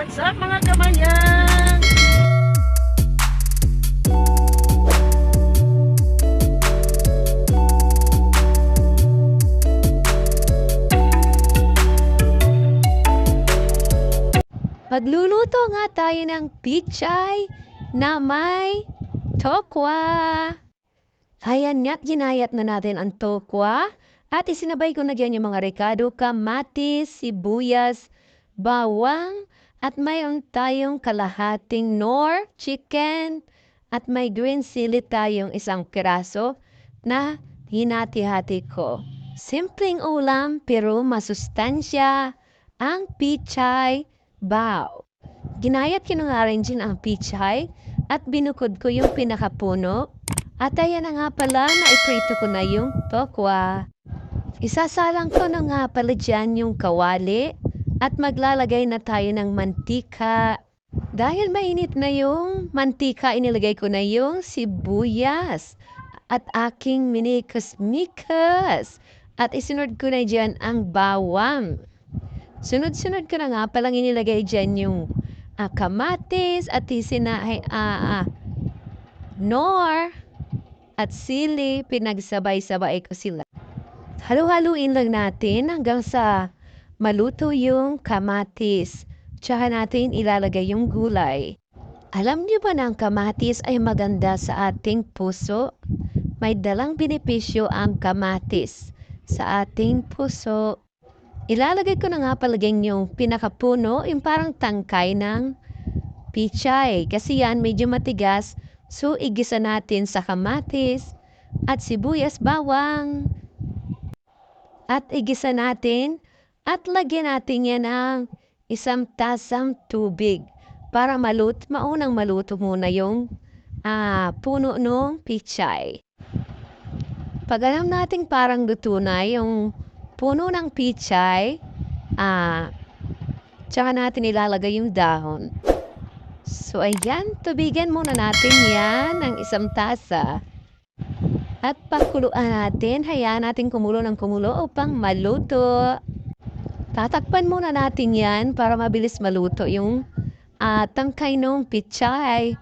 What's up mga kamayan? Magluluto nga tayo ng pichay na may tokwa. Ayan nga't ginayat na natin ang tokwa at isinabay ko na dyan yung mga rekado, kamatis, sibuyas, bawang at mayroon tayong kalahating nor, chicken at may green chili tayong isang piraso na hinati-hati ko. Simpleng ulam pero masustansya ang pichay bao. Ginayat ko na nga rin din ang pichay at binukod ko yung pinakapuno. At ayan na nga pala na iprito ko na yung tokwa. Isasalang ko na nga pala dyan yung kawali at maglalagay na tayo ng mantika. Dahil mainit na yung mantika, inilagay ko na yung sibuyas at aking minikas-mikas. At isunod ko na dyan ang bawang. Sunod-sunod ko na nga palang inilagay dyan yung kamatis at nor at sili. Pinagsabay-sabay ko sila. Halu-haluin lang natin hanggang sa maluto yung kamatis. Tsaka natin ilalagay yung gulay. Alam niyo ba na ang kamatis ay maganda sa ating puso? May dalang benepisyo ang kamatis sa ating puso. Ilalagay ko na nga palagay yung pinakapuno, yung parang tangkay ng pichay. Kasi yan medyo matigas. So, igisa natin sa kamatis at sibuyas, bawang. At igisa natin at lagyan natin yan ng isang tasang tubig para maunang maluto muna yung puno ng pichay. Pag alam natin parang luto na yung puno ng pichay, tsaka natin ilalagay yung dahon. So, ayan, tubigan muna natin yan ng isang tasa. At pakuluan natin, hayaan natin kumulo ng kumulo upang maluto. Tatakpan muna natin yan para mabilis maluto yung tangkay ng pichay.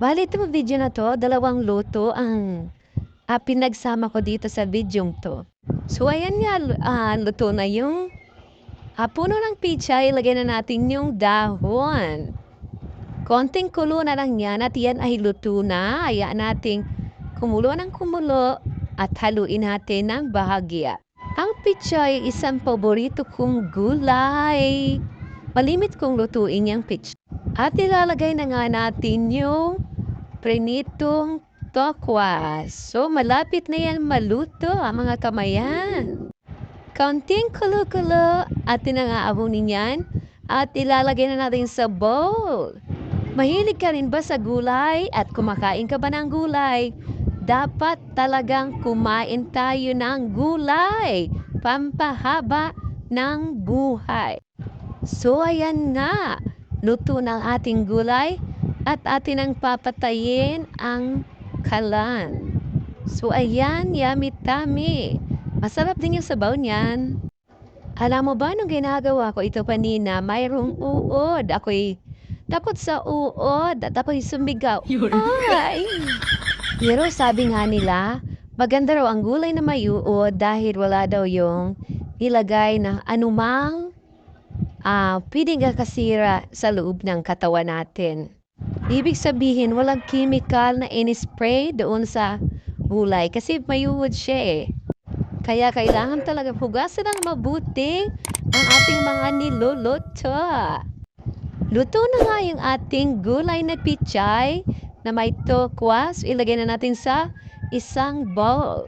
Bali, itong video na to, 2 luto ang pinagsama ko dito sa video to. So, ayan nga, luto na yung puno ng pichay. Lagyan na natin yung dahon. Konting kulo na lang yan at yan ay luto na. Hayaan natin kumulo ng kumulo at haluin natin ng bahagya. Ang pichay ay isang paborito kong gulay. Malimit kong lutuin yung pichay. At ilalagay na nga natin yung prinitong tokwa. So, malapit na yan maluto mga kamayan. Konting kulo-kulo at tinangaabunin yan at ilalagay na natin sa bowl. Mahilig ka rin ba sa gulay at kumakain ka ba ng gulay? Dapat talagang kumain tayo ng gulay. Pampahaba ng buhay. So, ayan nga. Luto ng ating gulay at atin ang papatayin ang kalan. So, ayan, yummy-tummy. Masarap din yung sabaw niyan. Alam mo ba, nung ginagawa ko ito kanina, mayroong uod. Ako'y takot sa uod at ako'y sumigaw. Ay! Pero sabi nga nila, maganda raw ang gulay na may uod dahil wala daw yung ilagay na anumang pwedeng kasira sa loob ng katawan natin. Ibig sabihin, walang chemical na in-spray doon sa gulay kasi may uod siya eh. Kaya kailangan talaga hugasan ng mabuti ang ating mga niluluto. Luto na nga yung ating gulay na pichay na may tokwa. So, ilagay na natin sa isang bowl.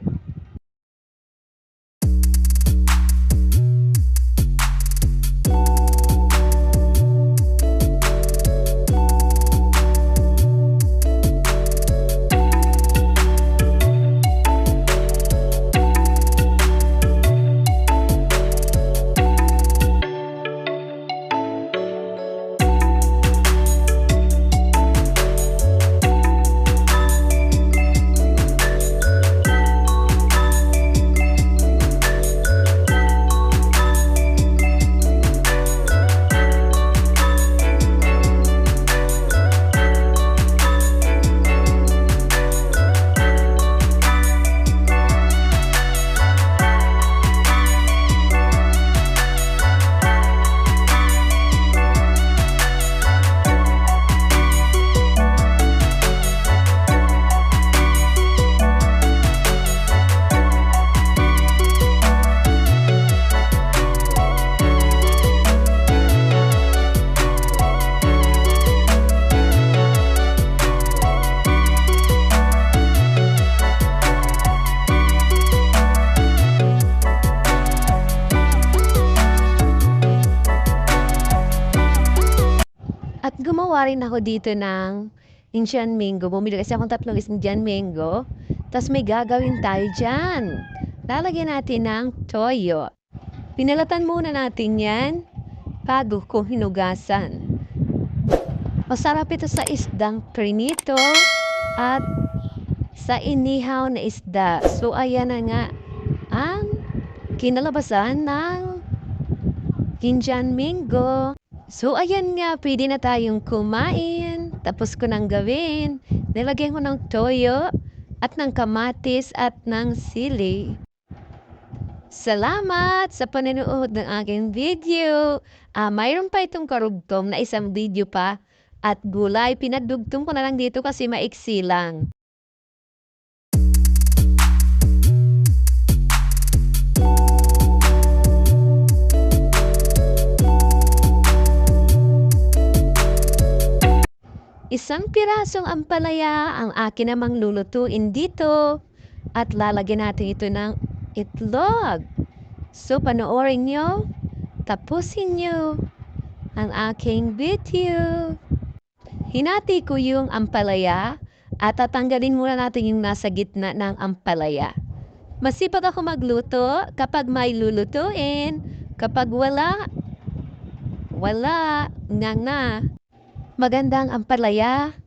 gumawa rin ako dito ng Indian mango. Bumili kasi akong 3 Indian mango. Tapos may gagawin tayo dyan. Lalagyan natin ng toyo. Pinalatan muna natin yan bago ko hinugasan. Masarap ito sa isdang prinito at sa inihaw na isda. So ayan na nga ang kinalabasan ng Indian mango. So ayan nga, pwede na tayong kumain. Tapos ko nang gawin. Nilagyan ko ng toyo at ng kamatis at ng sili. Salamat sa panonood ng aking video. Mayroon pa itong karugtong na isang video pa at gulay. Pinadugtong ko na lang dito kasi maiksi lang. Isang pirasong ampalaya ang akin namang lulutuin dito at lalagyan natin ito ng itlog. So panoorin nyo, tapusin nyo ang aking video. Hinati ko yung ampalaya at tatanggalin muna natin yung nasa gitna ng ampalaya. Masipag ako magluto kapag may lulutuin. Kapag wala na. Magandang ampalaya,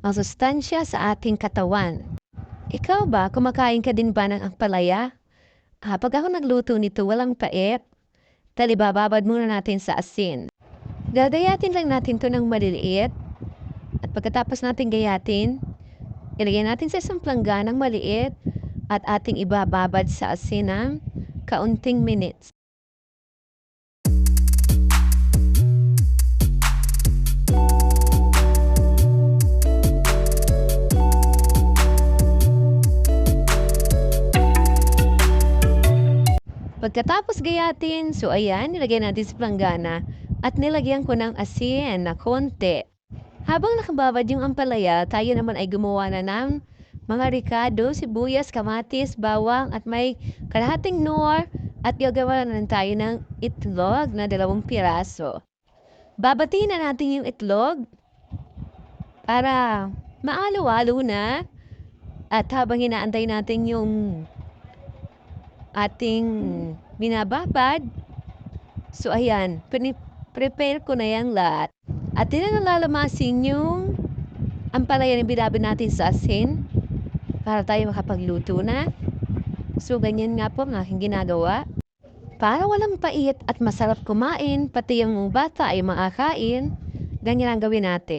masustansya sa ating katawan. Ikaw ba, kumakain ka din ba ng ampalaya? Pag ako nagluto nito, walang pait. Talibababad muna natin sa asin. Gagayatin lang natin to ng maliliit. At pagkatapos natin gayatin, ilagay natin sa isang plangganang maliit at ating ibababad sa asin ng kaunting minutes. Pagkatapos gayatin, so ayan, nilagyan natin sa planggana at nilagyan ko ng asin na konti. Habang nakababad yung ampalaya, tayo naman ay gumawa na ng mga ricado, sibuyas, kamatis, bawang at may kalahating nor at gagawa na tayo ng itlog na 2 piraso. Babatiin na natin yung itlog para maalo-alo na at habang inaantay natin yung ating binababad. So ayan, prepare ko na yan lahat. At nalamasin yung ampalaya na binabad natin sa asin para tayo makapagluto na. So ganyan nga po ang aking ginagawa. Para walang pait at masarap kumain, pati yung bata ay makakain, ganyan ang gawin natin.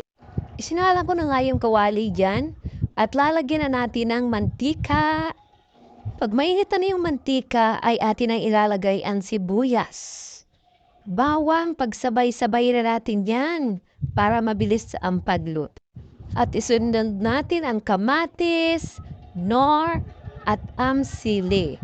Isinalang ko na nga yung kawali dyan at lalagyan na natin ng mantika. Pag mainit na yung mantika ay atin ang ilalagay ang sibuyas. Bawang, pagsabay-sabay na natin yan para mabilis ang pagluto. At isunod natin ang kamatis, nor, at ang sili.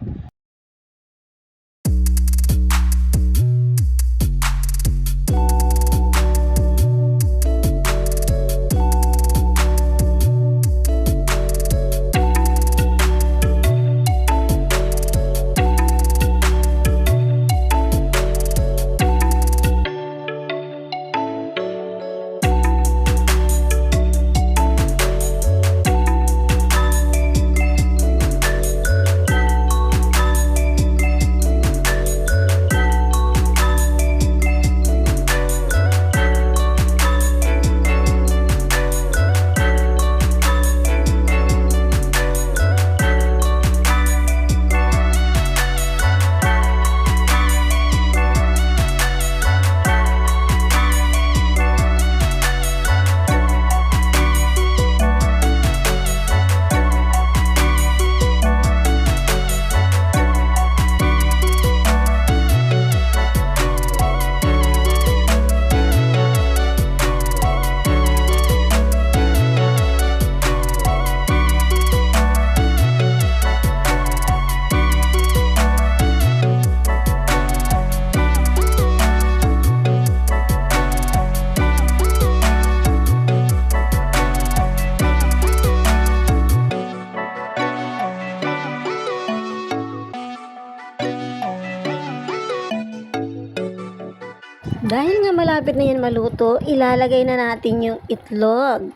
malapit na yan maluto, ilalagay na natin yung itlog.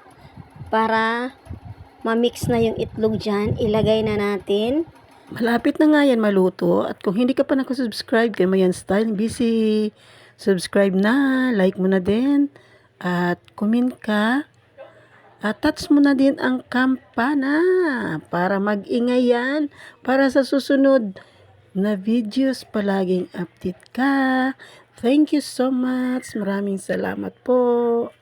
Para ma-mix na yung itlog dyan, ilagay na natin. Malapit na nga yan maluto. At kung hindi ka pa nakasubscribe kay Mayan Style Busy, subscribe na, like mo na din, at comment ka. At touch mo na din ang kampana para mag-ingay yan. Para sa susunod na videos, palaging update ka. Thank you so much. Maraming salamat po.